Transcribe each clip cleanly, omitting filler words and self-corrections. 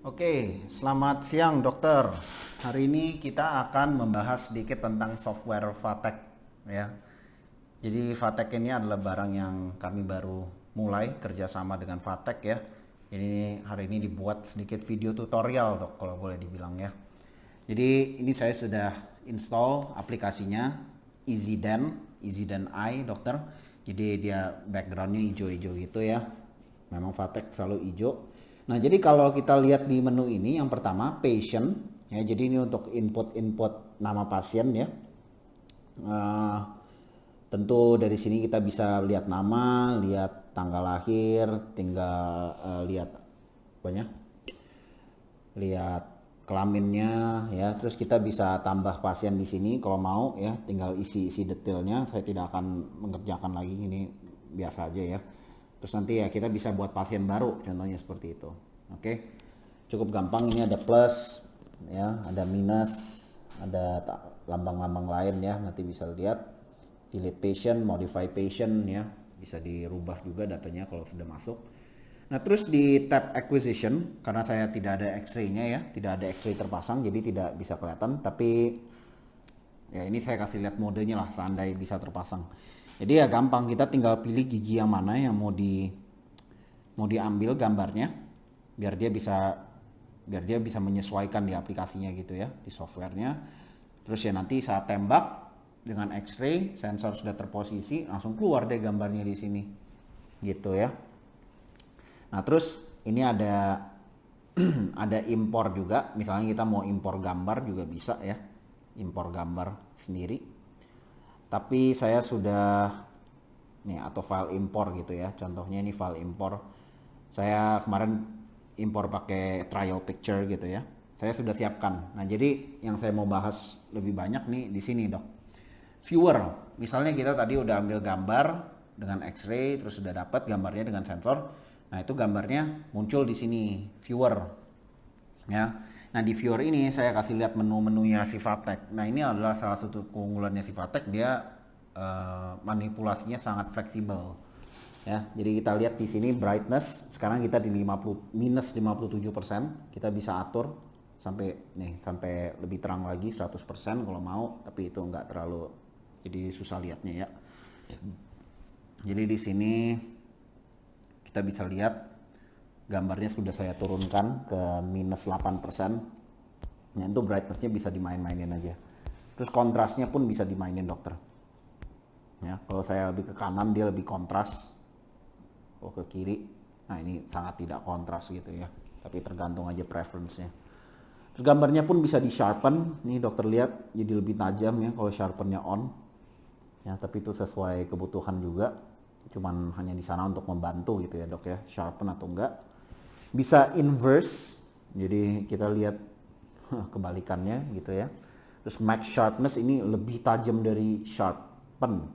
Oke, selamat siang dokter. Hari ini kita akan membahas sedikit tentang software Vatek ya. Jadi Vatek ini adalah barang yang kami baru mulai kerjasama dengan Vatek ya. Ini hari ini dibuat sedikit video tutorial dok, kalau boleh dibilang ya. Jadi ini saya sudah install aplikasinya EasyDen I dokter. Jadi dia backgroundnya hijau-hijau gitu ya. Memang Vatek selalu hijau. Nah, jadi kalau kita lihat di menu ini, yang pertama patient, ya. Jadi ini untuk input nama pasien ya. Eh, Tentu dari sini kita bisa lihat nama, lihat tanggal lahir, tinggal lihat apanya, lihat kelaminnya ya. Terus kita bisa tambah pasien di sini kalau mau ya. Tinggal isi detailnya. Saya tidak akan mengerjakan lagi, ini biasa aja ya. Terus nanti ya kita bisa buat pasien baru, contohnya seperti itu. Oke, cukup gampang. Ini ada plus, ya, ada minus, ada lambang-lambang lain ya. Nanti bisa lihat. Delete patient, modify patient ya, bisa dirubah juga datanya kalau sudah masuk. Nah terus di tab acquisition, karena saya tidak ada X-ray-nya ya, tidak ada X-ray terpasang, jadi tidak bisa kelihatan. Tapi ya ini saya kasih lihat modenya lah, seandainya bisa terpasang. Jadi ya gampang, kita tinggal pilih gigi yang mana yang mau diambil gambarnya, biar dia bisa menyesuaikan di aplikasinya gitu ya, di softwarenya. Terus ya nanti saat tembak dengan X-ray, sensor sudah terposisi, langsung keluar deh gambarnya di sini gitu ya. Nah terus ini ada ada impor juga, misalnya kita mau impor gambar juga bisa ya, impor gambar sendiri. Tapi saya sudah nih, atau file impor gitu ya, contohnya ini file impor. Saya kemarin impor pakai trial picture gitu ya, saya sudah siapkan. Nah jadi yang saya mau bahas lebih banyak nih di sini dok, viewer. Misalnya kita tadi udah ambil gambar dengan X-ray, terus sudah dapat gambarnya dengan sensor. Nah itu gambarnya muncul di sini, viewer ya. Nah di viewer ini saya kasih lihat menu-menunya si Vatek. Nah ini adalah salah satu keunggulannya si Vatek, dia manipulasinya sangat fleksibel ya. Jadi kita lihat di sini brightness, sekarang kita di 50 minus 57%, kita bisa atur sampai lebih terang lagi 100% kalau mau, tapi itu enggak terlalu, jadi susah lihatnya ya. Jadi di sini kita bisa lihat gambarnya sudah saya turunkan ke minus 8%. Nah itu brightnessnya bisa dimain-mainin aja. Terus kontrasnya pun bisa dimainin dokter. Ya, kalau saya lebih ke kanan dia lebih kontras. Kalau ke kiri, nah ini sangat tidak kontras gitu ya. Tapi tergantung aja preference-nya. Terus gambarnya pun bisa di sharpen. Nih dokter lihat jadi lebih tajam ya kalau sharpennya on. Ya, tapi itu sesuai kebutuhan juga. Cuman hanya di sana untuk membantu gitu ya dok ya, sharpen atau enggak. Bisa inverse, jadi kita lihat kebalikannya gitu ya. Terus max sharpness ini lebih tajam dari sharpen.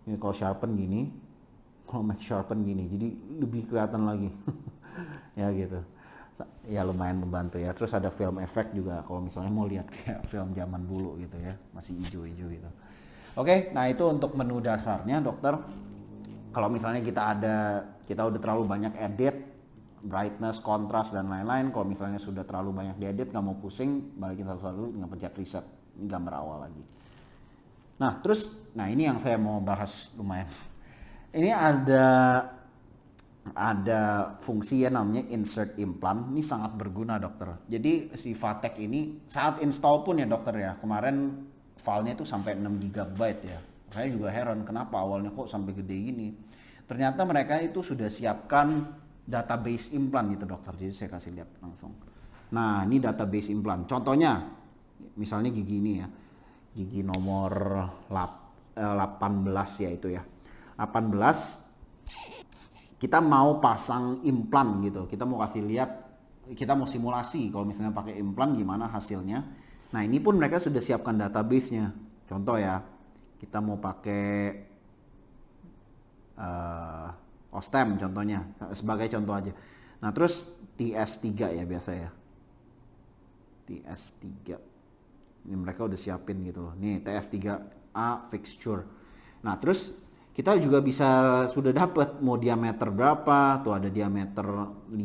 Ini kalau sharpen gini, kalau max sharpen gini, jadi lebih kelihatan lagi. Ya gitu. Ya lumayan membantu ya. Terus ada film effect juga kalau misalnya mau lihat kayak film zaman dulu gitu ya, masih hijau-hijau gitu. Oke, nah itu untuk menu dasarnya dokter. Kalau misalnya kita udah terlalu banyak edit, brightness, kontras dan lain-lain. Kalau misalnya sudah terlalu banyak diedit, nggak mau pusing, balikin satu-satu dengan pencet reset. Ini gambar awal lagi. Nah terus, nah ini yang saya mau bahas lumayan. Ini ada fungsi ya namanya insert implant. Ini sangat berguna dokter. Jadi si Vatek ini saat install pun ya dokter ya, kemarin filenya itu sampai 6 GB ya. Saya juga heran kenapa awalnya kok sampai gede gini. Ternyata mereka itu sudah siapkan database implant gitu dokter. Jadi saya kasih lihat langsung. Nah ini database implant. Contohnya misalnya gigi ini ya. Gigi nomor 18 ya itu ya. 18 kita mau pasang implan gitu, kita mau kasih lihat, kita mau simulasi kalau misalnya pakai implan gimana hasilnya. Nah ini pun mereka sudah siapkan database-nya. Contoh ya, kita mau pakai Ostem contohnya, sebagai contoh aja. Nah terus TS3 ya biasa ya, TS3 ini mereka udah siapin gitu loh. Nih TS3A fixture. Nah terus kita juga bisa sudah dapat mau diameter berapa, tuh ada diameter 5,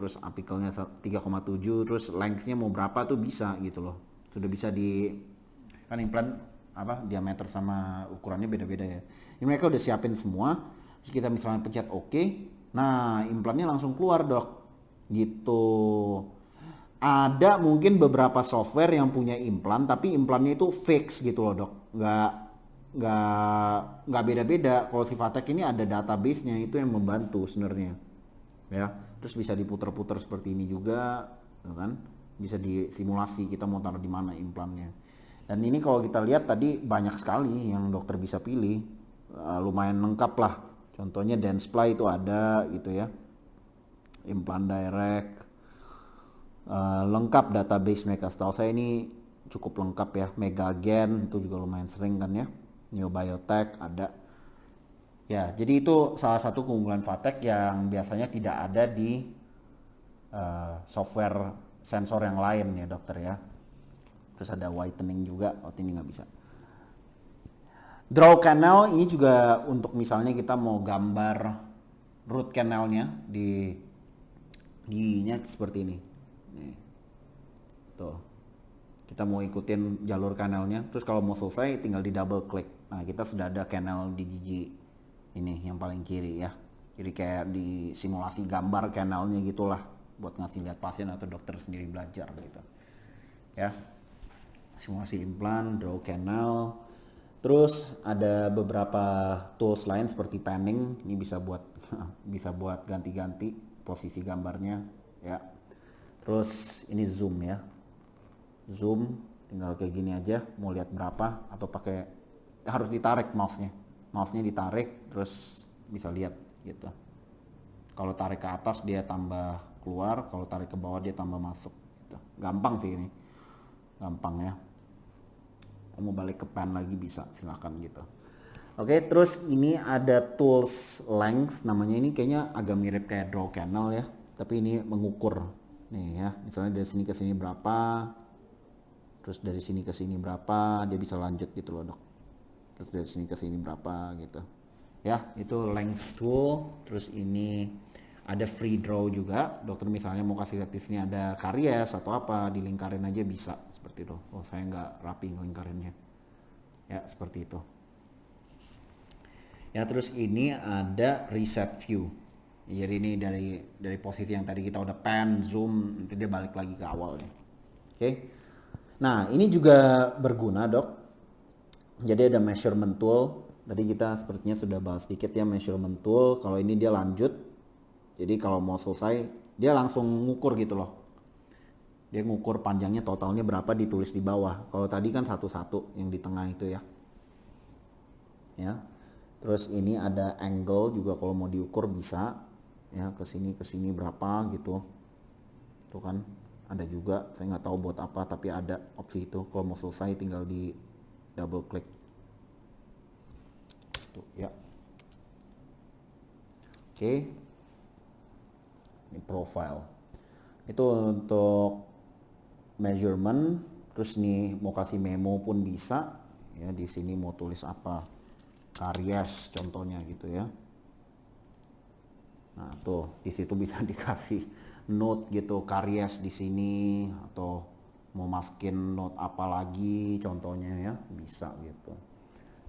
terus apikalnya 3,7, terus lengthnya mau berapa tuh bisa gitu loh. Sudah bisa di, kan implan apa diameter sama ukurannya beda-beda ya. Ini mereka udah siapin semua, terus kita misalnya pencet oke, nah implannya langsung keluar dok, gitu. Ada mungkin beberapa software yang punya implan, tapi implannya itu fix gitu loh dok, nggak beda-beda. Kalau si Vatek ini ada database-nya, itu yang membantu sebenarnya ya. Terus bisa diputer-puter seperti ini juga ya kan, bisa disimulasi kita mau taruh di mana implannya. Dan ini kalau kita lihat tadi banyak sekali yang dokter bisa pilih, lumayan lengkap lah. Contohnya Dentsply itu ada gitu ya, implan direct, lengkap database mereka. Setahu saya ini cukup lengkap ya. Megagen itu juga lumayan sering kan ya. Neo Biotech ada. Ya, jadi itu salah satu keunggulan Vatek yang biasanya tidak ada di software sensor yang lain ya dokter ya. Terus ada whitening juga, ini nggak bisa. Draw canal ini juga untuk misalnya kita mau gambar root canalnya di giginya seperti ini. Nih. Tuh. Kita mau ikutin jalur kanalnya, terus kalau mau selesai tinggal di double klik. Nah, kita sudah ada kanal di gigi ini yang paling kiri ya. Jadi kayak di simulasi gambar kanalnya gitulah, buat ngasih lihat pasien atau dokter sendiri belajar gitu. Ya. Simulasi implan, draw canal. Terus ada beberapa tools lain seperti panning, ini bisa buat bisa buat ganti-ganti posisi gambarnya ya. Terus ini zoom ya. Zoom tinggal kayak gini aja, mau lihat berapa, atau pakai harus ditarik mouse-nya ditarik terus bisa lihat gitu. Kalau tarik ke atas dia tambah keluar, kalau tarik ke bawah dia tambah masuk gitu. Gampang sih ini, gampang ya. Mau balik ke pen lagi bisa, silakan gitu. Oke, terus ini ada tools length, namanya ini kayaknya agak mirip kayak draw canal ya, tapi ini mengukur nih ya, misalnya dari sini ke sini berapa, terus dari sini ke sini berapa, dia bisa lanjut gitu loh dok. Terus dari sini ke sini berapa gitu. Ya, itu length tool. Terus ini ada free draw juga. Dokter misalnya mau kasih lihat di sini ada karies atau apa, dilingkarin aja bisa seperti itu. Oh, saya nggak rapi ngelingkarinnya. Ya, seperti itu. Ya, terus ini ada reset view. Jadi ini dari posisi yang tadi kita udah pan, zoom, nanti dia balik lagi ke awal nih. Oke. Nah, ini juga berguna, Dok. Jadi ada measurement tool. Tadi kita sepertinya sudah bahas sedikit ya measurement tool. Kalau ini dia lanjut. Jadi kalau mau selesai, dia langsung ngukur gitu loh. Dia ngukur panjangnya totalnya berapa, ditulis di bawah. Kalau tadi kan satu-satu yang di tengah itu ya. Ya. Terus ini ada angle juga, kalau mau diukur bisa. Ya, ke sini berapa gitu. Tuh kan. Ada juga, saya nggak tahu buat apa, tapi ada opsi itu. Kalau mau selesai tinggal di double klik. Tuh ya. Oke. Ini profile. Itu untuk measurement. Terus nih mau kasih memo pun bisa. Ya, di sini mau tulis apa? Karies contohnya gitu ya. Nah, tuh di situ bisa dikasih note gitu, karies di sini, atau mau masukin note apa lagi contohnya ya, bisa gitu.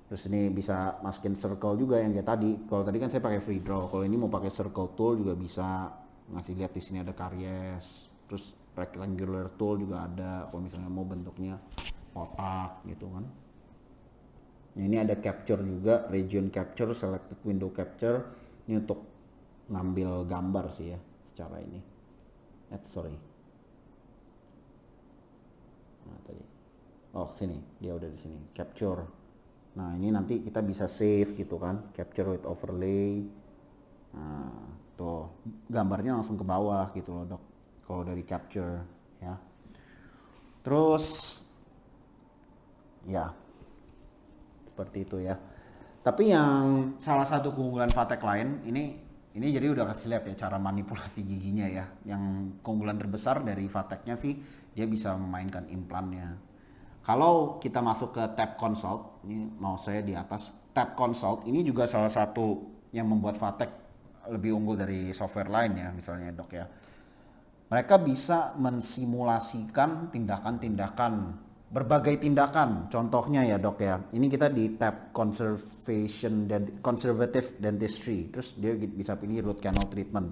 Terus ini bisa masukin circle juga yang kayak tadi. Kalau tadi kan saya pakai free draw, kalau ini mau pakai circle tool juga bisa, ngasih lihat di sini ada karies. Terus rectangular tool juga ada kalau misalnya mau bentuknya kotak gitu kan. Nah, ini ada capture juga, region capture, selected window capture. Ini untuk ngambil gambar sih ya secara ini. Sorry. Nah, tadi. Oh, sini. Dia udah di sini. Capture. Nah, ini nanti kita bisa save gitu kan. Capture with overlay. Nah, tuh. Gambarnya langsung ke bawah gitu loh, Dok. Kalau dari capture ya. Terus ya. Seperti itu ya. Tapi yang salah satu keunggulan Vatek lain ini jadi udah kasih lihat ya cara manipulasi giginya ya. Yang keunggulan terbesar dari Vateknya sih dia bisa memainkan implannya. Kalau kita masuk ke tab consult, ini mau saya di atas tab consult ini juga salah satu yang membuat Vatek lebih unggul dari software lain ya, misalnya dok ya. Mereka bisa mensimulasikan tindakan-tindakan, berbagai tindakan. Contohnya ya dok ya, ini kita di tab conservative dentistry, terus dia bisa pilih root canal treatment.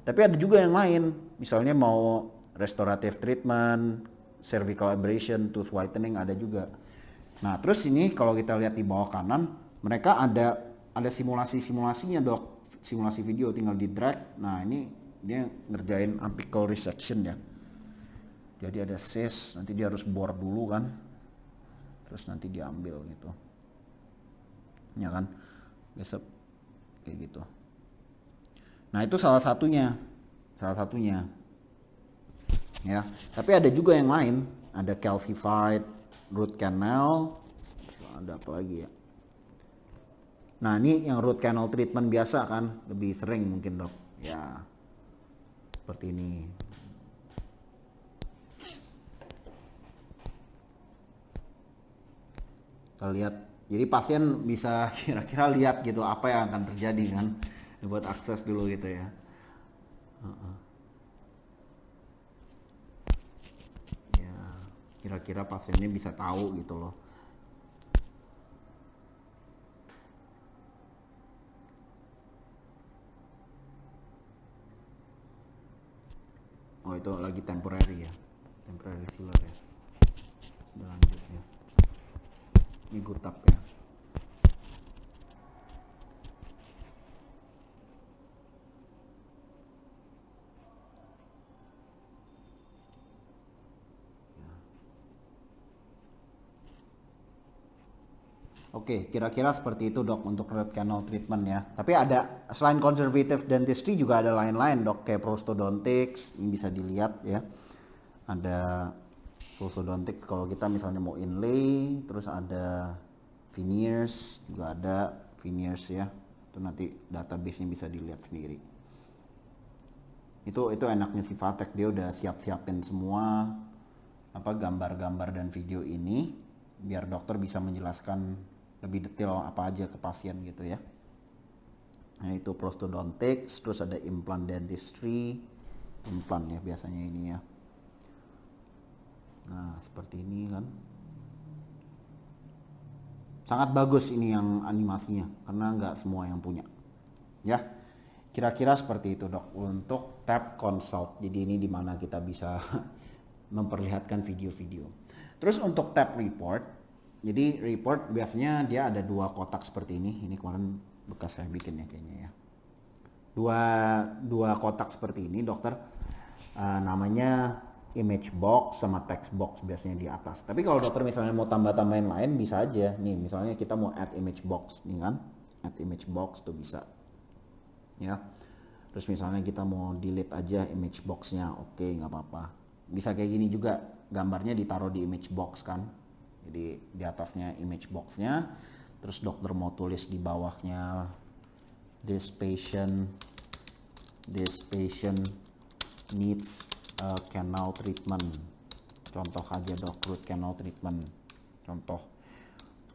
Tapi ada juga yang lain, misalnya mau restorative treatment, cervical abrasion, tooth whitening ada juga. Nah terus ini kalau kita lihat di bawah kanan, mereka ada simulasinya dok, simulasi video, tinggal di drag. Nah ini dia ngerjain apical resection ya, jadi ada cyst, nanti dia harus bore dulu kan, terus nanti diambil gitu ya kan, besok kayak gitu. Nah itu salah satunya ya. Tapi ada juga yang lain, ada calcified root canal, ada apa lagi ya. Nah ini yang root canal treatment biasa kan, lebih sering mungkin dok ya, seperti ini. Kita lihat, jadi pasien bisa kira-kira lihat gitu apa yang akan terjadi kan, buat akses dulu gitu ya. Ya, kira-kira pasiennya bisa tahu gitu loh. Oh itu lagi temporary ya, temporary sealer ya. Sudah lanjut ya. Ini good tap ya. Oke, kira-kira seperti itu dok untuk root canal treatment ya. Tapi ada, selain conservative dentistry juga ada lain-lain dok, kayak prosthodontics, ini bisa dilihat ya. Ada prosthodontics kalau kita misalnya mau inlay, terus ada veneers, juga ada veneers ya. Itu nanti database-nya bisa dilihat sendiri. Itu enaknya si Vatek, dia udah siap-siapin semua apa gambar-gambar dan video ini biar dokter bisa menjelaskan lebih detail apa aja ke pasien gitu ya. Nah itu prosthodontics, terus ada implant dentistry, implant ya biasanya ini ya. Nah seperti ini kan, sangat bagus ini yang animasinya karena nggak semua yang punya ya. Kira-kira seperti itu dok untuk tab consult. Jadi ini dimana kita bisa memperlihatkan video-video. Terus untuk tab report, jadi report biasanya dia ada dua kotak seperti ini. Ini kemarin bekas saya bikin ya kayaknya ya. Dua kotak seperti ini dokter. Namanya image box sama text box biasanya di atas. Tapi kalau dokter misalnya mau tambah-tambahin lain bisa aja. Nih misalnya kita mau add image box nih kan. Add image box tuh bisa. Ya. Terus misalnya kita mau delete aja image boxnya. Oke, nggak apa-apa. Bisa kayak gini juga. Gambarnya ditaruh di image box kan. Jadi di atasnya image boxnya, terus dokter mau tulis di bawahnya this patient needs a canal treatment. Contoh aja dok, root canal treatment. Contoh.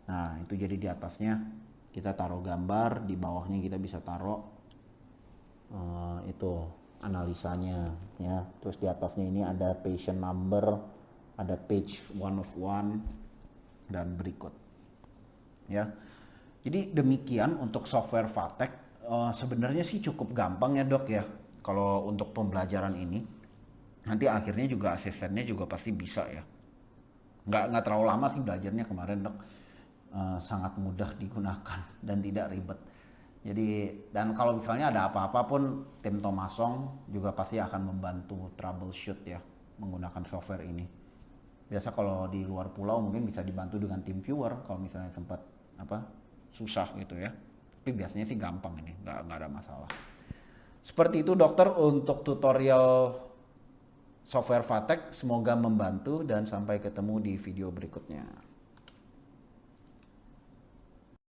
Nah itu jadi di atasnya kita taruh gambar, di bawahnya kita bisa taruh itu analisanya ya. Terus di atasnya ini ada patient number, ada page 1 of 1 dan berikut ya. Jadi demikian untuk software Vatek. Sebenarnya sih cukup gampang ya dok ya kalau untuk pembelajaran ini. Nanti akhirnya juga asistennya juga pasti bisa ya, nggak terlalu lama sih belajarnya kemarin dok. Sangat mudah digunakan dan tidak ribet. Jadi dan kalau misalnya ada apa-apa pun tim Tomasong juga pasti akan membantu troubleshoot ya menggunakan software ini. Biasa kalau di luar pulau mungkin bisa dibantu dengan tim viewer kalau misalnya sempat susah gitu ya. Tapi biasanya sih gampang ini, nggak ada masalah. Seperti itu dokter untuk tutorial software Vatek. Semoga membantu dan sampai ketemu di video berikutnya.